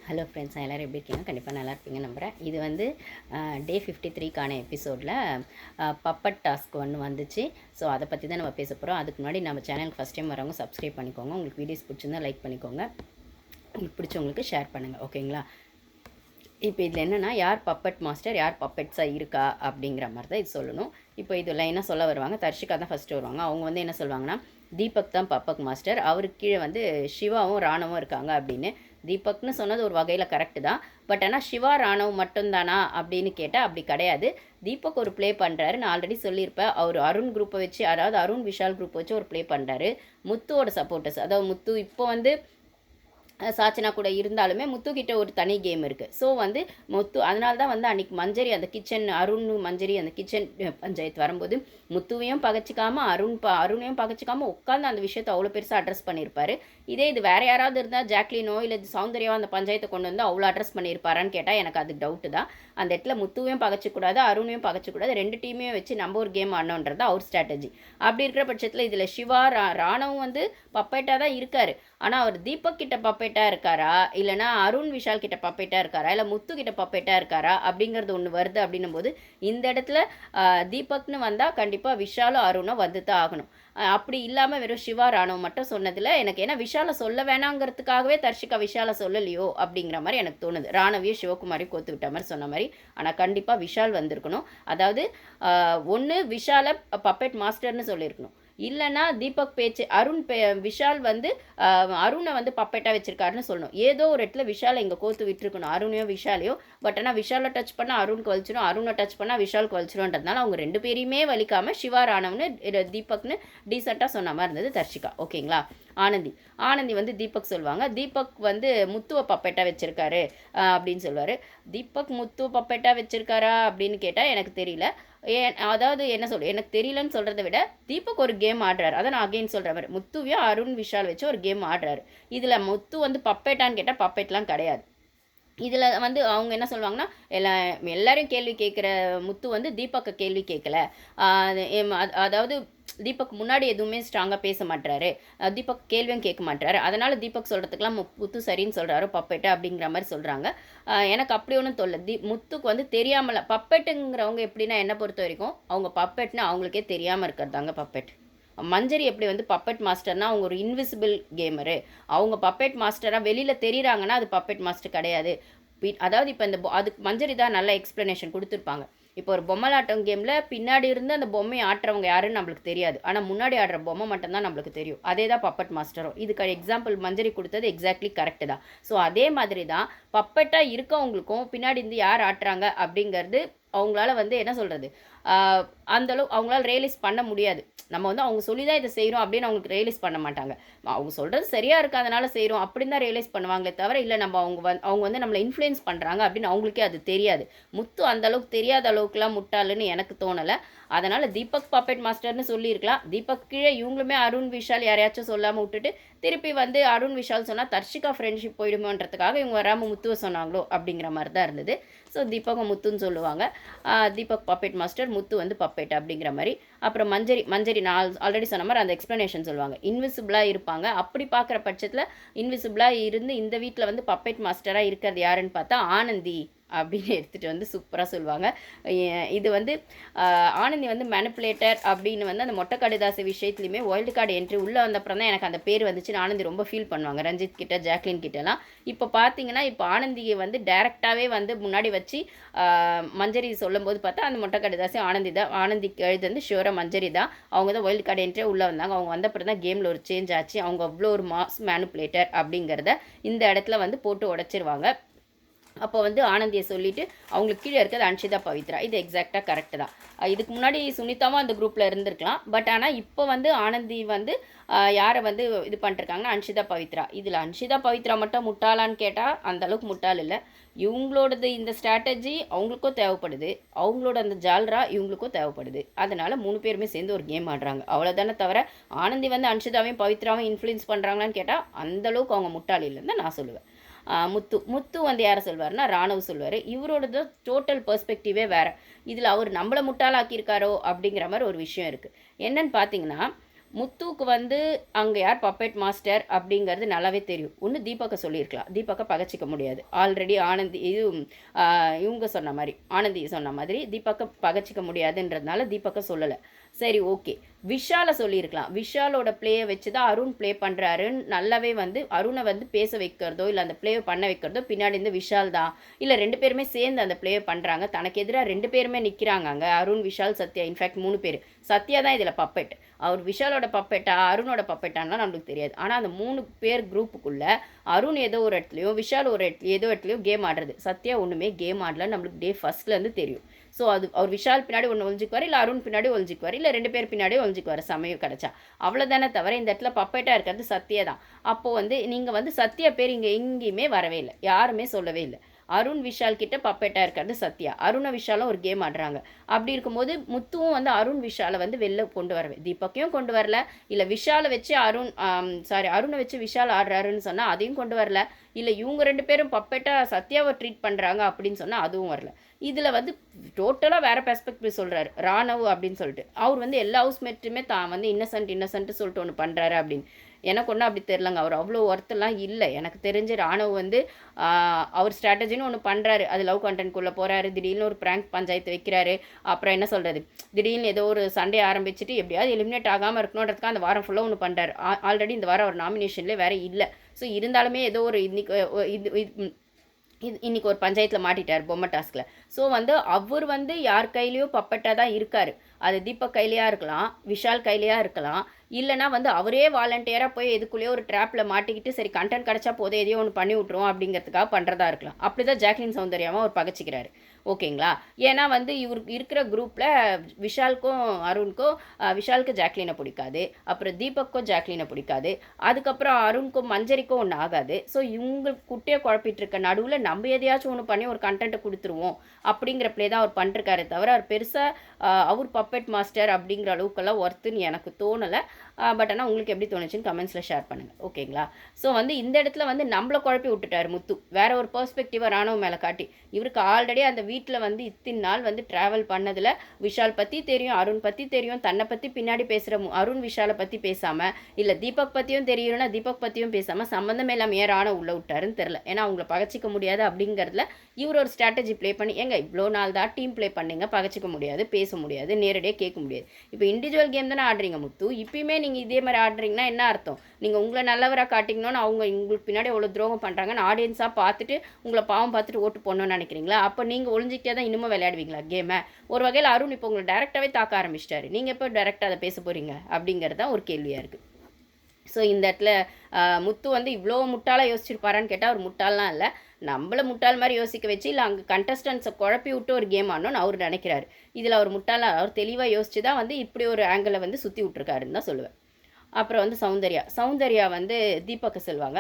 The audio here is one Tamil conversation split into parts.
ஹலோ ஃப்ரெண்ட்ஸ், எல்லோரும் எப்படி இருக்கீங்க? கண்டிப்பாக நல்லா இருப்பீங்க நம்புகிறேன். இது வந்து டே 53க்கான எபிசோடில் பப்பட் டாஸ்க் ஒன்று வந்துச்சு. ஸோ அதை பற்றி தான் நம்ம பேச போகிறோம். அதுக்கு முன்னாடி நம்ம சேனலுக்கு ஃபஸ்ட் டைம் வரவங்க சப்ஸ்கிரைப் பண்ணிக்கோங்க. உங்களுக்கு வீடியோஸ் பிடிச்சிருந்தா லைக் பண்ணிக்கோங்க. உங்களுக்கு பிடிச்சவங்களுக்கு ஷேர் பண்ணுங்கள், ஓகேங்களா? இப்போ இதில் என்னென்னா, யார் பப்பட் மாஸ்டர், யார் பப்பட்ஸாக இருக்கா அப்படிங்கிற மாதிரி தான் இது சொல்லணும். இப்போ இது லைனாக சொல்ல வருவாங்க. தர்ஷிகா தான் ஃபஸ்ட்டு வருவாங்க. அவங்க வந்து என்ன சொல்லுவாங்கன்னா, தீபக் தான் பப்பக் மாஸ்டர், அவருக்கு கீழே வந்து சிவாவும் ராணவும் இருக்காங்க அப்படின்னு. தீபக்னு சொன்னது ஒரு வகையில் கரெக்டு தான். பட் ஆனால் சிவா ராணவ் மட்டும்தானா அப்படின்னு கேட்டால் அப்படி கிடையாது. தீபக் ஒரு ப்ளே பண்ணுறாரு. நான் ஆல்ரெடி சொல்லியிருப்பேன். அவர் அருண் குரூப்பை வச்சு, அதாவது அருண் விஷால் குரூப் வச்சு ஒரு ப்ளே பண்ணுறாரு. முத்துவோட சப்போர்ட்டர்ஸ், அதாவது முத்து இப்போ வந்து சாச்சனா கூட இருந்தாலுமே முத்துக்கிட்ட ஒரு தனி கேம் இருக்குது. ஸோ வந்து முத்து அதனால தான் வந்து அன்றைக்கி மஞ்சரி அந்த கிச்சன் அருண் மஞ்சரி அந்த கிச்சன் பஞ்சாயத்து வரும்போது முத்துவையும் பகச்சிக்காமல் அருணையும் பகச்சிக்காமல் உட்காந்து அந்த விஷயத்தை அவ்வளோ பெருசாக அட்ரஸ் பண்ணியிருப்பாரு. இதே இது வேறு யாராவது இருந்தால் ஜாக்லினோ இல்லை சௌந்தர்யாவோ அந்த பஞ்சாயத்தை கொண்டு வந்து அவ்வளோ அட்ரஸ் பண்ணியிருப்பாரான்னு கேட்டால் எனக்கு அது டவுட்டு தான். அந்த இடத்துல முத்துவையும் பகச்சிக்கூடாது, அருணையும் பகச்சிக்கூடாது, ரெண்டு டீமையும் வச்சு நம்ம ஒரு கேம் ஆடணுன்றது அவர் ஸ்ட்ராட்டஜி. அப்படி இருக்கிற பட்சத்தில் இதில் சிவா ராணவும் வந்து பப்பேட்டாக தான் இருக்கார். ஆனால் அவர் தீபக் கிட்ட பப்பேட்டாக இருக்காரா, இல்லைனா அருண் விஷால் கிட்ட பப்பேட்டாக இருக்காரா, இல்லை முத்து கிட்ட பப்பேட்டாக இருக்காரா அப்படிங்கிறது ஒன்று வருது. அப்படின்னும் போது இந்த இடத்துல தீபக்னு வந்தால் கண்டிப்பாக விஷாலும் அருணும் வந்து தான் ஆகணும். அப்படி இல்லாமல் வெறும் சிவா ராணுவம் மட்டும் சொன்னதில் எனக்கு ஏன்னா விஷாலை சொல்ல வேணாங்கிறதுக்காகவே தர்ஷிகா விஷாலை சொல்லலையோ அப்படிங்கிற மாதிரி எனக்கு தோணுது. ராணவியும் சிவகுமாரையும் கோத்து விட்ட மாதிரி சொன்ன மாதிரி. ஆனால் கண்டிப்பாக விஷால் வந்திருக்கணும். அதாவது ஒன்று விஷாலை பப்பெட் மாஸ்டர்னு சொல்லியிருக்கணும், இல்லைனா தீபக் பேச்சு விஷால் வந்து அருணை வந்து பப்பேட்டாக வச்சிருக்காருன்னு சொல்லணும். ஏதோ ஒரு இடத்துல விஷாலை இங்கே கோத்து விட்டுருக்கணும், அருணையோ விஷாலையோ. பட் ஆனால் விஷாலை டச் பண்ணால் அருணுக்கு வலிச்சிடும், அருணை டச் பண்ணால் விஷாலுக்கு வலிச்சிடும்ன்றதுனால அவங்க ரெண்டு பேரையுமே வலிக்காமல் சிவா ராணவன்னு தீபக்னு டீசெண்டாக சொன்ன மாதிரி இருந்தது தர்ஷிகா, ஓகேங்களா? ஆனந்தி வந்து தீபக் சொல்லுவாங்க. தீபக் வந்து முத்துவை பப்பேட்டாக வச்சுருக்காரு அப்படின்னு சொல்லுவார். தீபக் முத்துவை பப்பேட்டாக வச்சுருக்காரா அப்படின்னு கேட்டால் எனக்கு தெரியல. அதாவது என்ன எனக்கு தெரியலன்னு சொல்கிறத விட தீபக் ஒரு கேம் ஆடுறாரு. அதை நான் அகெயின் சொல்கிற மாதிரி முத்துவையும் அருண் விஷால் வச்சு ஒரு கேம் ஆடுறாரு. இதில் முத்து வந்து பப்பேட்டான்னு கேட்டால் பப்பேட்லாம் கிடையாது. இதில் வந்து அவங்க என்ன சொல்லுவாங்கன்னா, எல்லாரையும் கேள்வி கேட்குற முத்து வந்து தீபக்கை கேள்வி கேட்கல. அதாவது தீபக் முன்னாடி எதுவுமே ஸ்ட்ராங்காக பேச மாட்டாரு, தீபக் கேள்வியும் கேட்க மாட்டாரு. அதனால் தீபக் சொல்கிறதுக்கெலாம் முத்து சரின்னு சொல்கிறாரு பப்பெட்டு அப்படிங்கிற மாதிரி சொல்கிறாங்க. எனக்கு அப்படி ஒன்றும் தொல்லை. முத்துக்கு வந்து தெரியாமல் பப்பெட்டுங்கிறவங்க எப்படின்னா என்னை பொறுத்த வரைக்கும் அவங்க பப்பெட்னு அவங்களுக்கே தெரியாமல் இருக்கிறதாங்க பப்பெட். மஞ்சரி எப்படி வந்து பப்பெட் மாஸ்டர்னால் அவங்க ஒரு இன்விசிபிள் கேமரு, அவங்க பப்பெட் மாஸ்டராக வெளியில் தெரியுறாங்கன்னா அது பப்பெட் மாஸ்டர் கிடையாது. அதாவது இப்போ இந்த அதுக்கு மஞ்சரி தான் நல்ல எக்ஸ்ப்ளனேஷன் கொடுத்துருப்பாங்க. இப்போ ஒரு பொம்மலாட்டம் கேமில் பின்னாடி இருந்து அந்த பொம்மையை ஆட்டுறவங்க யாருன்னு நம்மளுக்கு தெரியாது, ஆனால் முன்னாடி ஆடுற பொம்மை மட்டும்தான் நம்மளுக்கு தெரியும். அதே தான் பப்பட் மாஸ்டரும். இதுக்கு எக்ஸாம்பிள் மஞ்சரி கொடுத்தது எக்ஸாக்ட்லி கரெக்டு தான். ஸோ அதே மாதிரி தான் பப்பட்டாக இருக்கவங்களுக்கும் பின்னாடி இருந்து யார் ஆட்டுறாங்க அப்படிங்கிறது அவங்களால வந்து என்ன சொல்கிறது, அந்தளவு அவங்களால ரியலைஸ் பண்ண முடியாது. நம்ம வந்து அவங்க சொல்லி தான் இதை செய்கிறோம் அப்படின்னு அவங்களுக்கு ரியலைஸ் பண்ண மாட்டாங்க. அவங்க சொல்கிறது சரியாக இருக்காதனால செய்கிறோம் அப்படின்னு தான் ரியலைஸ் பண்ணுவாங்களே தவிர, இல்லை நம்ம அவங்க வந்து நம்மளை இன்ஃப்ளூயன்ஸ் பண்ணுறாங்க அப்படின்னு அவங்களுக்கே அது தெரியாது. முத்து அந்தளவுக்கு தெரியாத அளவுக்குலாம் முட்டாளுன்னு எனக்கு தோணலை. அதனால் தீபக் பப்பெட் மாஸ்டர்னு சொல்லியிருக்கலாம். தீபக் கீழே இவங்களுமே அருண் விஷால் யாரையாச்சும் சொல்லாமல் விட்டுட்டு திருப்பி வந்து அருண் விஷால் சொன்னால் தர்ஷிகா ஃப்ரெண்ட்ஷிப் போயிடுமோன்றதுக்காக இவங்க வராமல் முத்துவை சொன்னாங்களோ அப்படிங்கிற மாதிரி தான் இருந்தது. ஸோ தீபகம் முத்துன்னு சொல்லுவாங்க. தீபக் பப்பெட் மாஸ்டர், முத்து வந்து பப்பெட் அப்படிங்கிற மாதிரி. அப்புறம் மஞ்சரி நான் ஆல்ரெடி சொன்ன மாதிரி அந்த எக்ஸ்ப்ளனேஷன் சொல்லுவாங்க. இன்விசிபிளாக இருப்பாங்க. அப்படி பார்க்குற பட்சத்தில் இன்விசிபிளாக இருந்து இந்த வீட்டில் வந்து பப்பெட் மாஸ்டராக இருக்கிறது யாருன்னு பார்த்தா ஆனந்தி அப்படின்னு எடுத்துகிட்டு வந்து சூப்பராக சொல்லுவாங்க. இது வந்து ஆனந்தி வந்து மேனிப்புலேட்டர் அப்படின்னு வந்து அந்த மொட்டை கடிதாசி விஷயத்துலையுமே வைல்டு கார்டு என்ட்ரி உள்ளே வந்தப்புறம் தான் எனக்கு அந்த பேர் வந்துச்சுன்னு ஆனந்தி ரொம்ப ஃபீல் பண்ணுவாங்க, ரஞ்சித் கிட்ட ஜாக்லின் கிட்டலாம். இப்போ பார்த்தீங்கன்னா இப்போ ஆனந்தியை வந்து டேரெக்டாகவே வந்து முன்னாடி வச்சு மஞ்சரி சொல்லும்போது பார்த்தா அந்த மொட்டை கடிதாசி ஆனந்திக்கு எழுது வந்து ஷியோராக மஞ்சரி தான். அவங்க தான் வைல்டு கார்டு என்ட்ரியே உள்ளே வந்தாங்க. அவங்க வந்தப்பறம் தான் கேமில் ஒரு சேஞ்ச் ஆச்சு. அவங்க அவ்வளோ ஒரு மாஸ் மேனிப்புலேட்டர் அப்படிங்கிறத இந்த இடத்துல வந்து போட்டு உடச்சிருவாங்க. அப்போ வந்து ஆனந்தியை சொல்லிவிட்டு அவங்களுக்கு கீழே இருக்கிறது அன்ஷிதா பவித்ரா. இது எக்ஸாக்டாக கரெக்டு தான். இதுக்கு முன்னாடி சுனிதாவும் அந்த குரூப்பில் இருந்திருக்கலாம். பட் ஆனால் இப்போ வந்து ஆனந்தி வந்து யாரை வந்து இது பண்ணிருக்காங்கன்னா அன்ஷிதா பவித்ரா. இதில் அன்ஷிதா பவித்ரா மட்டும் முட்டாளான்னு கேட்டால் அந்தளவுக்கு முட்டாள் இல்லை. இவங்களோடது இந்த ஸ்ட்ராட்டஜி அவங்களுக்கும் தேவைப்படுது, அவங்களோட அந்த ஜால்ரா இவங்களுக்கும் தேவைப்படுது. அதனால் 3 பேருமே சேர்ந்து ஒரு கேம் ஆடுறாங்க, அவ்வளோதானே தவிர ஆனந்தி வந்து அன்ஷிதாவையும் பவித்ராவையும் இன்ஃப்ளூயன்ஸ் பண்ணுறாங்களான்னு கேட்டால் அந்தளவுக்கு அவங்க முட்டாள் இல்லைன்னு தான் நான் சொல்லுவேன். முத்து வந்து யாரை சொல்வார்னா ராணவ் சொல்வார். இவரோட டோட்டல் பெர்ஸ்பெக்டிவே வேறு. இதில் அவர் நம்மளை முட்டாளாக்கியிருக்காரோ அப்படிங்கிற மாதிரி ஒரு விஷயம் இருக்குது. என்னன்னு பார்த்தீங்கன்னா, முத்துவுக்கு வந்து அங்கே யார் பப்பெட் மாஸ்டர் அப்படிங்கிறது நல்லாவே தெரியும். ஒன்று தீபக்கை சொல்லியிருக்கலாம், தீபக்கை பகச்சிக்க முடியாது. ஆல்ரெடி ஆனந்தி இவங்க சொன்ன மாதிரி, ஆனந்தி சொன்ன மாதிரி தீபக்கை பகச்சிக்க முடியாதுன்றதுனால தீபக்கை சொல்லலை. சரி, ஓகே. விஷாலை சொல்லியிருக்கலாம். விஷாலோட பிளேயை வச்சு தான் அருண் ப்ளே பண்ணுறாருன்னு நல்லாவே வந்து அருணை வந்து பேச வைக்கிறதோ இல்லை அந்த ப்ளேவை பண்ண வைக்கிறதோ பின்னாடி இருந்து விஷால் தான், இல்லை 2 பேருமே சேர்ந்து அந்த ப்ளேயை பண்ணுறாங்க. தனக்கு எதிராக 2 பேருமே நிற்கிறாங்க அங்கே, அருண், விஷால், சத்யா. இன்ஃபேக்ட் 3 பேர். சத்யா தான் இதில் பப்பெட். அவர் விஷாலோட பப்பெட்டா அருணோட பப்பெட்டான்லாம் நம்மளுக்கு தெரியாது. ஆனால் அந்த 3 பேர் குரூப்புக்குள்ளே அருண் ஏதோ ஒரு இடத்துலையும் விஷால் ஒரு ஏதோ இடத்துலையும் கேம் ஆடுறது. சத்யா ஒன்றுமே கேம் ஆடல, நம்மளுக்கு டே ஃபஸ்ட்லேருந்து தெரியும். ஸோ அது அவர் விஷால் பின்னாடி ஒன்று ஒழிஞ்சிக்குவார், இல்லை அருண் பின்னாடி ஒழிஞ்சிக்குவார், இல்லை 2 பேர் பின்னாடியே ஒழிஞ்சிக்குவார் சமயம் கிடச்சா. அவ்வளோதானே தவிர இந்த இடத்துல பப்பேட்டாக இருக்கிறது சத்யா தான். அப்போது வந்து நீங்கள் வந்து சத்யா பேர் இங்கே எங்கேயுமே வரவே இல்லை, யாருமே சொல்லவே இல்லை. அருண் விஷால் கிட்ட பப்பேட்டாக இருக்கிறது சத்யா. அருண விஷாலும் ஒரு கேம் ஆடுறாங்க. அப்படி இருக்கும்போது முத்துவும் வந்து அருண் விஷாலை வந்து வெளில கொண்டு வரவே, தீபக்கையும் கொண்டு வரல, இல்லை விஷாலை வச்சு அருணை வச்சு விஷால் ஆடுறாருன்னு சொன்னால் அதையும் கொண்டு வரல, இல்லை இவங்க 2 பேரும் பப்பேட்டாக சத்யாவை ட்ரீட் பண்ணுறாங்க அப்படின்னு சொன்னால் அதுவும் வரல. இதில் வந்து டோட்டலாக வேறு பெர்ஸ்பெக்டிவ் சொல்கிறாரு ராணவ் அப்படின்னு சொல்லிட்டு. அவர் வந்து எல்லா ஹவுஸ்மேட்டுமே தான் வந்து இன்னசென்ட்டு சொல்லிட்டு ஒன்று பண்ணுறாரு அப்படின்னு. எனக்கு ஒன்றும் அப்படி தெரிலங்க. அவர் அவ்வளோ ஒர்த்தெல்லாம் இல்லை. எனக்கு தெரிஞ்சு ராணவ் வந்து அவர் ஸ்ட்ராட்டஜின்னு ஒன்று பண்ணுறாரு. அது லவ் கண்டென்ட்குள்ளே போகிறாரு, திடீர்னு ஒரு ப்ராங்க் பஞ்சாயத்து வைக்கிறாரு. அப்புறம் என்ன சொல்கிறது, திடீர்னு ஏதோ ஒரு சண்டே ஆரம்பிச்சுட்டு எப்படியாவது எலிமினேட் ஆகாமல் இருக்கணுன்றதுக்காக அந்த வாரம் ஃபுல்லாக ஒன்று பண்ணுறாரு. ஆல்ரெடி இந்த வாரம் அவர் நாமினேஷன்லேயே வேறு இல்லை. ஸோ இருந்தாலுமே ஏதோ ஒரு இன்னைக்கு ஒரு பஞ்சாயத்தில் மாட்டிட்டார் பொம்மை டாஸ்கில். ஸோ வந்து அவர் வந்து யார் கையிலையோ பப்பட்டாக தான் இருக்கார். அது தீபக் கையிலையாக இருக்கலாம், விஷால் கையிலையாக இருக்கலாம், இல்லைனா வந்து அவரே வாலண்டியராக போய் எதுக்குள்ளேயோ ஒரு ட்ராப்பில் மாட்டிக்கிட்டு சரி கண்டென்ட் கிடச்சா போதும் எதையோ ஒன்று பண்ணி விட்ருவோம் அப்படிங்கிறதுக்காக பண்ணுறதா இருக்கலாம். அப்படி தான் ஜாக்லின் சௌந்தர்யாவும் அவர் பகச்சிக்கிறாரு. ஓகேங்களா? ஏன்னா வந்து இவர் இருக்கிற குரூப்பில் விஷாலுக்கும் அருணுக்கும் விஷாலுக்கு ஜாக்லினை பிடிக்காது, அப்புறம் தீபக்கும் ஜாக்லினை பிடிக்காது, அதுக்கப்புறம் அருணுக்கும் மஞ்சரிக்கும் ஒன்று ஆகாது. ஸோ இவங்களுக்கு குட்டையை குழப்பிட்டு இருக்க நடுவில் நம்ம எதையாச்சும் ஒன்று பண்ணி ஒரு கண்டென்ட்டை கொடுத்துருவோம் அப்படிங்கிற ப்ளே தான் அவர் பண்ணிருக்காரு தவிர அவர் பெருசாக அவர் பப்பெட் மாஸ்டர் அப்படிங்கிற அளவுக்கெல்லாம் ஒர்த்துன்னு எனக்கு தோணலை. பட் ஆனால் உங்களுக்கு எப்படி தோணுச்சுன்னு கமெண்ட்ஸில் ஷேர் பண்ணுங்கள். ஓகேங்களா? ஸோ வந்து இந்த இடத்துல வந்து நம்மளை குழப்பி விட்டுட்டார் முத்து. வேற ஒரு பெர்ஸ்பெக்டிவாக ராணுவ மேலே காட்டி, இவருக்கு ஆல்ரெடி அந்த வீட்டில் வந்து இத்தனை நாள் வந்து ட்ராவல் பண்ணதில் விஷால் பற்றி தெரியும், அருண் பற்றி தெரியும், தன்னை பற்றி பின்னாடி பேசுகிற அருண் விஷாலை பற்றி பேசாமல், இல்லை தீபக் பற்றியும் தெரியணும்னா தீபக் பற்றியும் பேசாமல் சம்மந்தமே இல்லாமல் ஏன் ராணுவ உள்ளே விட்டாருன்னு தெரில. ஏன்னா அவங்கள பகச்சிக்க முடியாது அப்படிங்கிறதுல இவர் ஒரு ஸ்ட்ராட்டஜி ப்ளே பண்ணி, இவ்வளோ நாள் தான் டீம் ப்ளே பண்ணிங்க, பகச்சிக்க முடியாது, பேச முடியாது, நேரடியாக கேட்க முடியாது. இப்போ இண்டிவிஜுவல் கேம் தானே ஆடுறீங்க முத்து. இப்பயுமே நீங்கள் இதே மாதிரி ஆடுறீங்கன்னா என்ன அர்த்தம்? நீங்கள் உங்களை நல்லவராக காட்டிக்கணும்னு அவங்க உங்களுக்கு பின்னாடி எவ்வளோ துரோகம் பண்ணுறாங்கன்னு ஆடியன்ஸாக பார்த்துட்டு உங்களை பாவம் பார்த்துட்டு ஓட்டு போடணும்னு நினைக்கிறீங்களா? அப்போ நீங்கள் ஒழிஞ்சிக்கிட்டே தான் இன்னமும் விளையாடுவீங்களா கேமை? ஒரு வகையில் அருண் இப்போ உங்களை டேரெக்டாகவே தாக்க ஆரம்பிச்சிட்டாரு. நீங்கள் எப்போ டேரெக்டாக அதை பேச போகிறீங்க அப்படிங்கிறது தான் ஒரு கேள்வியாக இருக்குது. ஸோ இந்த இடத்துல முத்து வந்து இவ்வளோ முட்டாளாக யோசிச்சிருப்பாரான்னு கேட்டால் அவர் முட்டாள்லாம் இல்லை, நம்மளை முட்டாள் மாதிரி யோசிக்க வச்சு இல்லை அங்கே கண்டஸ்டன்ஸை குழப்பி விட்டு ஒரு கேம் ஆடணும்னு அவர் நினைக்கிறாரு. இதில் அவர் முட்டாளாக அவர் தெளிவாக யோசிச்சு தான் வந்து இப்படி ஒரு ஆங்கிளை வந்து சுற்றி விட்ருக்காருன்னு தான் சொல்லுவேன். அப்புறம் வந்து சௌந்தர்யா வந்து தீபக்கை சொல்லுவாங்க.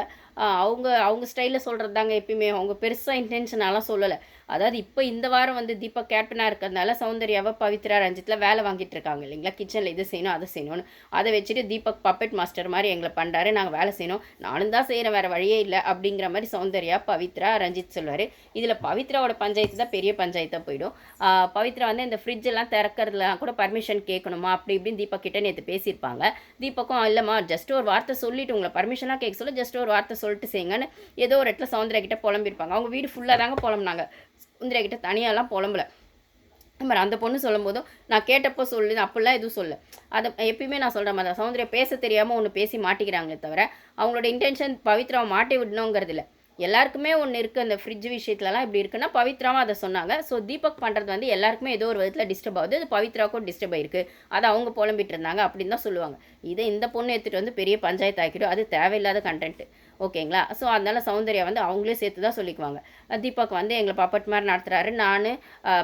அவங்க ஸ்டைலில் சொல்கிறது தாங்க எப்பயுமே. அவங்க பெருசாக இன்டென்ஷனாலாம் சொல்லலை. அதாவது இப்போ இந்த வாரம் வந்து தீபக் கேப்டனாக இருக்கிறதுனால சௌந்தர்யாவை பவித்ரா ரஞ்சித்தில் வேலை வாங்கிட்டு இருக்காங்க இல்லைங்களா, கிச்சனில் இது செய்யணும் அதை செய்யணும்னு. அதை வச்சுட்டு தீபக் பப்பெட் மாஸ்டர் மாதிரி எங்களை பண்ணுறாரு, நாங்கள் வேலை செய்யணும், நானும் தான் செய்கிறேன், வேறு வழியே இல்லை அப்படிங்கிற மாதிரி சௌந்தர்யா பவித்ரா ரஞ்சித் சொல்லுவார். இதில் பவித்ராவோட பஞ்சாயத்து தான் பெரிய பஞ்சாயத்தாக போயிடும். பவித்ரா வந்து இந்த ஃப்ரிட்ஜெல்லாம் திறக்கிறதுலாம் கூட பர்மிஷன் கேட்கணுமா அப்படி இப்படின்னு தீபக் கிட்டே நேற்று பேசியிருப்பாங்க. தீபக்கும் இல்லைம்மா ஜஸ்ட் ஒரு வார்த்தை சொல்லிவிட்டு உங்களை பர்மிஷனாக கேட்க சொல்ல ஜஸ்ட் ஒரு வார்த்தை சொல்லிட்டு செய்யுங்கன்னு ஏதோ ஒரு இடத்துல சௌந்தர்யா கிட்ட புலம்பிருப்பாங்க. அவங்க வீடு ஃபுல்லாக தாங்க புலம்புனாங்க, சௌந்தர்யா கிட்ட தனியாலாம் புலம்பலை. மாதிரி அந்த பொண்ணு சொல்லும் போதும் நான் கேட்டப்போ சொல்லு அப்படிலாம் எதுவும் சொல்ல. அதை எப்பயுமே நான் சொல்கிற மாதிரி தான், சௌந்தர்யா பேச தெரியாமல் ஒன்று பேசி மாட்டிக்கிறாங்களே தவிர அவங்களோட இன்டென்ஷன் பவித்ராவை மாட்டி விடணுங்கிறது இல்லை. எல்லாருக்குமே ஒன்று இருக்குது, அந்த ஃப்ரிட்ஜ் விஷயத்துலலாம் இப்படி இருக்குன்னா பவித்ராவும் அதை சொன்னாங்க. ஸோ தீபக் பண்ணுறது வந்து எல்லாருக்குமே ஏதோ ஒரு விதத்தில் டிஸ்டர்ப் ஆகுது, அது பவித்ராவுக்கும் டிஸ்டர்ப் ஆகிருக்கு, அதை அவங்க புலம்பிட்டு இருந்தாங்க அப்படின்னு தான் சொல்லுவாங்க. இதை இந்த பொண்ணு எடுத்துகிட்டு வந்து பெரிய பஞ்சாயத்து ஆக்கிடும், அது தேவையில்லாத கண்டென்ட்டு. ஓகேங்களா? ஸோ அதனால் சௌந்தர்யா வந்து அவங்களே சேர்த்து தான் சொல்லிக்குவாங்க. தீபக் வந்து எங்களை பப்பட் மாதிரி நடத்துகிறாரு, நான்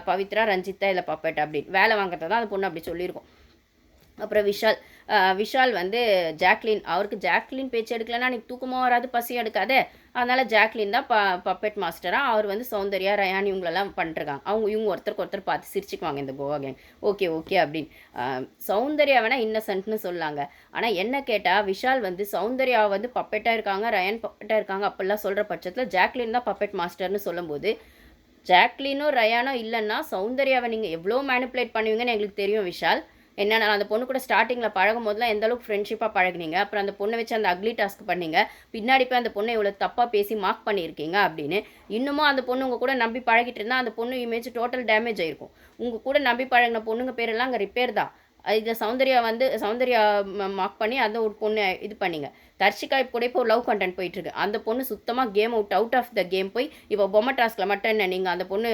பவித்ரா ரஞ்சித்தா இல்லை பப்பட் அப்படின்னு வேலை வாங்குறத தான் அந்த பொண்ணு அப்படி சொல்லியிருக்கோம். அப்புறம் விஷால் வந்து அவருக்கு ஜாக்லின் பேச்சு எடுக்கலன்னா அன்றைக்கி தூக்கமாக வராது, பசி எடுக்காதே, அதனால் ஜாக்லின் தான் பப்பெட் மாஸ்டராக அவர் வந்து சௌந்தர்யா ரயான் இவங்களெல்லாம் பண்ணிருக்காங்க. இவங்க ஒருத்தருக்கு ஒருத்தர் பார்த்து சிரிச்சுக்குவாங்க இந்த கோவா கேங். ஓகே அப்படின்னு சௌந்தர்யா வேணால் இன்னசென்ட்னு சொல்லாங்க. ஆனால் என்ன கேட்டால் விஷால் வந்து சௌந்தர்யாவை வந்து பப்பெட்டாக இருக்காங்க, ரயான் பப்பெட்டாக இருக்காங்க அப்படிலாம் சொல்கிற பட்சத்தில் ஜாக்லின் தான் பப்பெட் மாஸ்டர்னு சொல்லும்போது ஜாக்லினோ ரயானோ இல்லைன்னா சௌந்தர்யாவை நீங்கள் எவ்வளோ மேனிப்புலேட் பண்ணுவீங்கன்னு எங்களுக்கு தெரியும் விஷால். என்னன்னா அந்த பொண்ணு கூட ஸ்டார்டிங்கில் பழகும் போதெல்லாம் எந்த அளவுக்கு ஃப்ரெண்ட்ஷிப்பாக பழகுனீங்க, அப்புறம் அந்த பொண்ணை வச்சு அந்த அக்லி டாஸ்க் பண்ணீங்க, பின்னாடி போய் அந்த பொண்ணை இவ்வளோ தப்பாக பேசி மார்க் பண்ணியிருக்கீங்க அப்படின்னு. இன்னமும் அந்த பொண்ணு உங்கள் கூட நம்பி பழகிட்டு இருந்தால் அந்த பொண்ணு இமேஜ் டோட்டல் டேமேஜ் ஆயிருக்கும். உங்கள் கூட நம்பி பழகின பொண்ணுங்க பேரெல்லாம் அங்கே ரிப்பேர் தான். இதில் சௌந்தர்யா மார்க் பண்ணி அந்த ஒரு பொண்ணு இது பண்ணீங்க. தர்ஷிகா கூட இப்போ லவ் கண்டென்ட் போயிட்டுருக்கு. அந்த பொண்ணு சுத்தமாக game out of the game போய் இப்போ பொம்மை டாஸ்கில் மட்டும் என்ன நீங்கள் அந்த பொண்ணு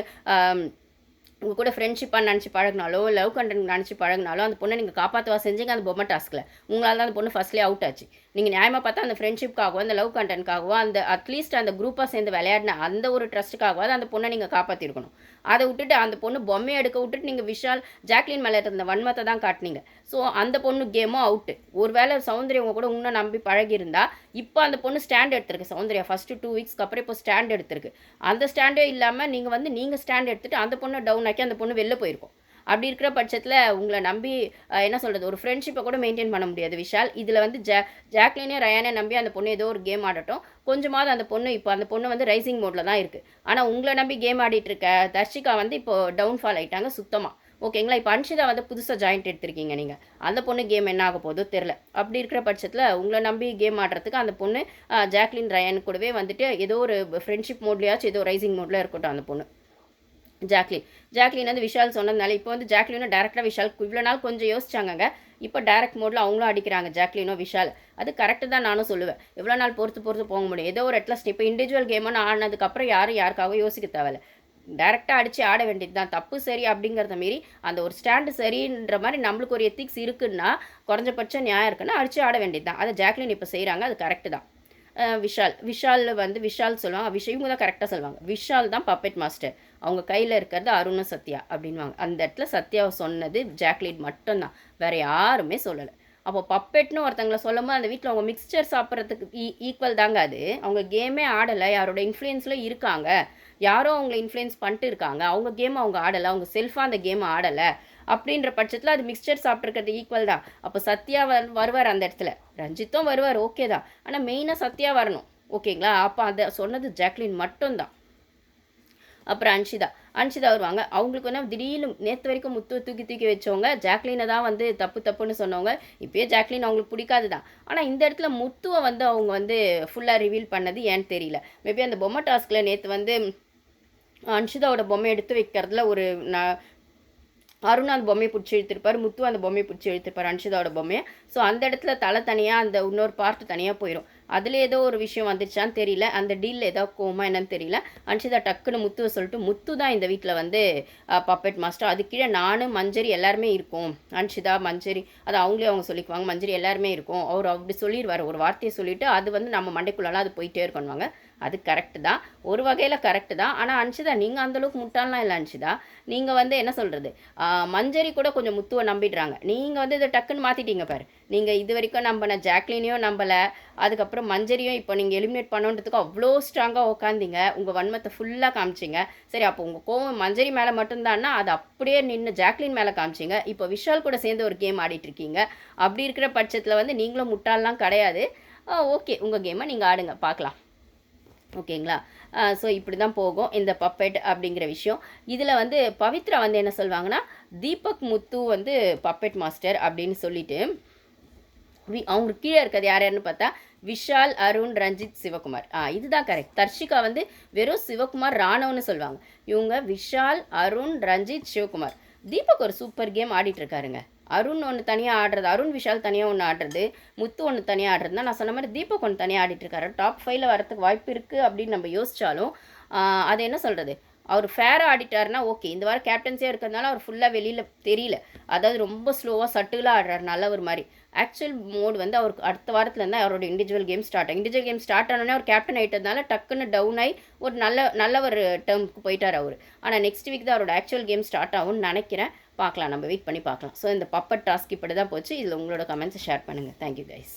உங்கள் கூட ஃப்ரெண்ட்ஷிப்பாக நினச்சி பழகினாலோ லவ் கண்டென்ட் நினச்சி பழகினாலோ அந்த பொண்ணை நீங்கள் காப்பாற்றவா செஞ்சீங்க அந்த பொம்மை டாஸ்கில். உங்களால் தான் அந்த பொண்ணு ஃபஸ்ட்லேயே அவுட் ஆச்சு. நீங்கள் நியாயமாக பார்த்தா அந்த ஃப்ரெண்ட்ஷிப்காகவோ அந்த லவ் கண்டென்ட்காகவோ அந்த அட்லீஸ்ட் அந்த குரூப்பாக சேர்ந்து விளையாடின அந்த ஒரு ட்ரஸ்ட்டுக்காகவாது அந்த பொண்ணை நீங்கள் காப்பாற்றிருக்கணும். அதை விட்டுட்டு அந்த பொண்ணு பொம்மையை எடுக்க விட்டுட்டு நீங்கள் விஷால் ஜாக்லின் மேலே இருந்த வன்மத்தை தான் காட்டினீங்க. ஸோ அந்த பொண்ணு கேமும் அவுட்டு. ஒரு வேளை சௌந்தர்யா உங்கள் கூட இன்னும் நம்பி பழகியிருந்தா இப்போ அந்த பொண்ணு ஸ்டாண்ட் எடுத்திருக்கு. சௌந்தர்யா ஃபஸ்ட்டு 2 வீக்ஸ்க்கு அப்புறம் இப்போ ஸ்டாண்ட் எடுத்திருக்கு. அந்த ஸ்டாண்டே இல்லாமல் நீங்கள் ஸ்டாண்ட் எடுத்துகிட்டு அந்த பொண்ணை டவுன் ஆக்கி அந்த பொண்ணு வெளில போயிருக்கும். அப்படி இருக்கிற பட்சத்தில் உங்களை நம்பி என்ன சொல்கிறது, ஒரு ஃப்ரெண்ட்ஷிப்பை கூட மெயின்டைன் பண்ண முடியாது விஷால். இதில் வந்து ஜாக்லினே ரயானே நம்பி அந்த பொண்ணு ஏதோ ஒரு கேம் ஆடட்டும், கொஞ்சமாவது அந்த பொண்ணு இப்போ அந்த பொண்ணு வந்து ரைசிங் மோடில் தான் இருக்குது. ஆனால் உங்களை நம்பி கேம் ஆடிட்டு இருக்க தர்ஷிகா வந்து இப்போ டவுன்ஃபால் ஆகிட்டாங்க சுத்தமாக. ஓகேங்களா? இப்போ அன்ஷிதா வந்து புதுசாக ஜாயிண்ட் எடுத்திருக்கீங்க நீங்கள். அந்த பொண்ணு கேம் என்ன ஆக போதோ தெரில. அப்படி இருக்கிற பட்சத்தில் உங்களை நம்பி கேம் ஆடுறதுக்கு அந்த பொண்ணு ஜாக்லின் ரயான் கூடவே வந்துட்டு ஏதோ ஒரு ஃப்ரெண்ட்ஷிப் மோட்லேயாச்சும் ஏதோ ரைசிங் மோடில் இருக்கட்டும் அந்த பொண்ணு. ஜாக்லின் வந்து விஷால் சொன்னதுனால இப்போ வந்து ஜாக்லினும் டேரெக்டாக விஷால் இவ்வளோ நாள் கொஞ்சம் யோசிச்சாங்க. இப்போ டேரக்ட் மோடில் அவங்களும் அடிக்கிறாங்க ஜாக்லினோ விஷால். அது கரெக்டு தான் நானும் சொல்லுவேன். எவ்வளோ நாள் பொறுத்து போக முடியும். ஏதோ ஒரு அட்லீஸ்ட் இப்போ இண்டிவிஜுவல் கேம்னு ஆடினதுக்கப்புறம் யாருக்காகவும் யோசிக்க தேவையில்ல. டேரெக்டாக அடித்து ஆட வேண்டியது தான். தப்பு சரி அப்படிங்கிறத மீறி அந்த ஒரு ஸ்டாண்டு சரின்ற மாதிரி நம்மளுக்கு ஒரு எத்திக்ஸ் இருக்குன்னா, குறைஞ்சபட்சம் நியாயம் இருக்குன்னா அடித்து ஆட வேண்டியது தான். அதை ஜாக்லின் இப்போ செய்கிறாங்க. அது கரெக்டு தான். விஷால் வந்து விஷால் சொல்லுவாங்க. இவங்க தான் கரெக்டாக சொல்லுவாங்க. விஷால் தான் பப்பெட் மாஸ்டர். அவங்க கையில் இருக்கிறது அருணும் சத்யா அப்படின்வாங்க. அந்த இடத்துல சத்யாவை சொன்னது ஜாக்லின் மட்டும்தான், வேறு யாருமே சொல்லலை. அப்போ பப்பெட்னு ஒருத்தங்களை சொல்லும்போது அந்த வீட்டில் அவங்க மிக்சர் சாப்பிட்றதுக்கு ஈக்குவல் தாங்க அது. அவங்க கேமே ஆடலை, யாரோட இன்ஃப்ளூயன்ஸில் இருக்காங்க, யாரோ அவங்கள இன்ஃப்ளூயன்ஸ் பண்ணிட்டு இருக்காங்க. அவங்க கேம் அவங்க ஆடலை, அவங்க செல்ஃபாக அந்த கேம் ஆடலை. அப்படின்ற பட்சத்தில் அது மிக்சர் சாப்பிட்ருக்கிறது ஈக்குவல் தான். அப்போ சத்யா வருவார் அந்த இடத்துல, ரஞ்சித்தும் வருவார், ஓகே தான். ஆனால் மெயினாக சத்யா வரணும். ஓகேங்களா? அப்போ அதை சொன்னது ஜாக்லின் மட்டும்தான். அப்புறம் அன்ஷிதா வருவாங்க. அவங்களுக்கு வந்து திடீர்னு நேற்று வரைக்கும் முத்துவை தூக்கி வச்சவங்க ஜாக்லினை தான் வந்து தப்புன்னு சொன்னவங்க. இப்போயே ஜாக்லின் அவங்களுக்கு பிடிக்காது தான். ஆனால் இந்த இடத்துல முத்துவை வந்து அவங்க வந்து ஃபுல்லாக ரிவீல் பண்ணது ஏன்னு தெரியல. மேபி அந்த பொம்மை டாஸ்கில் நேற்று வந்து அன்ஷிதாவோட பொம்மை எடுத்து வைக்கிறதுல ஒரு அருண் அந்த பொம்மையை பிடிச்சி இழுத்திருப்பார், முத்து அந்த பொம்மையை பிடிச்சி இழுத்திருப்பார் அன்ஷிதாவோட பொம்மையை. ஸோ அந்த இடத்துல தலை தனியாக அந்த இன்னொரு பார்ட்டு தனியாக போயிடும். அதில் ஏதோ ஒரு விஷயம் வந்துருச்சான்னு தெரியல. அந்த டீலில் ஏதோ கோமா என்னன்னு தெரியல. அன்ஷிதா டக்குன்னு முத்துவை சொல்லிட்டு, முத்து தான் இந்த வீட்டில் வந்து பப்பெட் மாஸ்டர், அது கீழே நானும் மஞ்சரி எல்லாருமே இருக்கும். அன்ஷிதா மஞ்சரி அது அவங்களே அவங்க சொல்லிக்குவாங்க, மஞ்சரி எல்லாருமே இருக்கும். அவர் அப்படி சொல்லிடுவார், ஒரு வார்த்தையை சொல்லிவிட்டு அது வந்து நம்ம மண்டைக்குள்ளெல்லாம் அது போயிட்டே இருக்கணுவாங்க. அது கரெக்டு தான், ஒரு வகையில் கரெக்டு தான். ஆனால் அன்ஷிதா நீங்கள் அந்தளவுக்கு முட்டாளலாம் இல்லை அன்ஷிதா. நீங்கள் வந்து என்ன சொல்கிறது, மஞ்சரி கூட கொஞ்சம் முத்துவை நம்பிடுறாங்க. நீங்கள் வந்து இதை டக்குன்னு மாற்றிட்டீங்க பாரு. நீங்கள் இது வரைக்கும் நம்பின ஜாக்லினையும் நம்பலை, அதுக்கப்புறம் மஞ்சரியும் இப்போ நீங்கள் எலிமினேட் பண்ணுன்றதுக்கு அவ்வளோ ஸ்ட்ராங்காக உட்காந்திங்க, உங்கள் வன்மத்தை ஃபுல்லாக காமிச்சிங்க. சரி, அப்போ உங்கள் கோவம் மஞ்சரி மேலே மட்டும்தான்னா அது அப்படியே நின்று ஜாக்லின் மேலே காமிச்சிங்க. இப்போ விஷால் கூட சேர்ந்து ஒரு கேம் ஆடிட்டுருக்கீங்க. அப்படி இருக்கிற பட்சத்தில் வந்து நீங்களும் முட்டாளெலாம் கிடையாது. ஓகே, உங்கள் கேமை நீங்கள் ஆடுங்க, பார்க்கலாம். ஓகேங்களா? ஸோ இப்படி தான் போகும் இந்த பப்பெட் அப்படிங்கிற விஷயம். இதில் வந்து பவித்ரா வந்து என்ன சொல்லுவாங்கன்னா, தீபக் முத்து வந்து பப்பெட் மாஸ்டர் அப்படின்னு சொல்லிட்டு அவங்க கீழே இருக்கிறது யாருன்னு பார்த்தா விஷால், அருண், ரஞ்சித், சிவகுமார். இதுதான் கரெக்ட். தர்ஷிகா வந்து வெறும் சிவகுமார், ராணவன்னு சொல்லுவாங்க. இவங்க விஷால், அருண், ரஞ்சித், சிவகுமார். தீபக் ஒரு சூப்பர் கேம் ஆடிட்டு இருக்காருங்க. அருண் ஒன்று தனியாக ஆடுறது, அருண் விஷால் தனியாக ஒன்று ஆடுறது, முத்து ஒன்று தனியாக ஆடுறதுனா நான் சொன்ன மாதிரி தீபக் ஒன்று தனியாக ஆடிட்டுருக்காரு. டாப் 5ல் வரத்துக்கு வாய்ப்பு இருக்குது அப்படின்னு நம்ம யோசித்தாலும் அது என்ன சொல்கிறது, அவர் ஃபேராக ஆடிட்டாருன்னா ஓகே. இந்த வாரம் கேப்டன்ஸியாக இருக்கிறதுனால அவர் ஃபுல்லாக வெளியில் தெரியல. அதாவது ரொம்ப ஸ்லோவாக சட்டிலாக ஆடுறாரு, நல்ல ஒரு மாதிரி. ஆக்சுவல் மோட் வந்து அவருக்கு அடுத்த வாரத்தில் இருந்தால் அவரோட இண்டிவிஜுவல் கேம் ஸ்டார்ட் ஆனோடனே அவர் கேப்டன் ஆகிட்டதுனால டக்குன்னு டவுன் ஆகி ஒரு நல்ல ஒரு டேர்முக்கு போயிட்டார் அவர். ஆனால் நெக்ஸ்ட் வீக் தான் அவரோட ஆக்சுவல் கேம் ஸ்டார்ட் ஆகும்னு நினைக்கிறேன். பார்க்கலாம், நம்ம வெயிட் பண்ணி பார்க்கலாம். ஸோ இந்த பப்பட் டாஸ்க் இப்படி தான் போச்சு. இதில் உங்களோட கமெண்ட்ஸை ஷேர் பண்ணுங்கள். Thank you guys.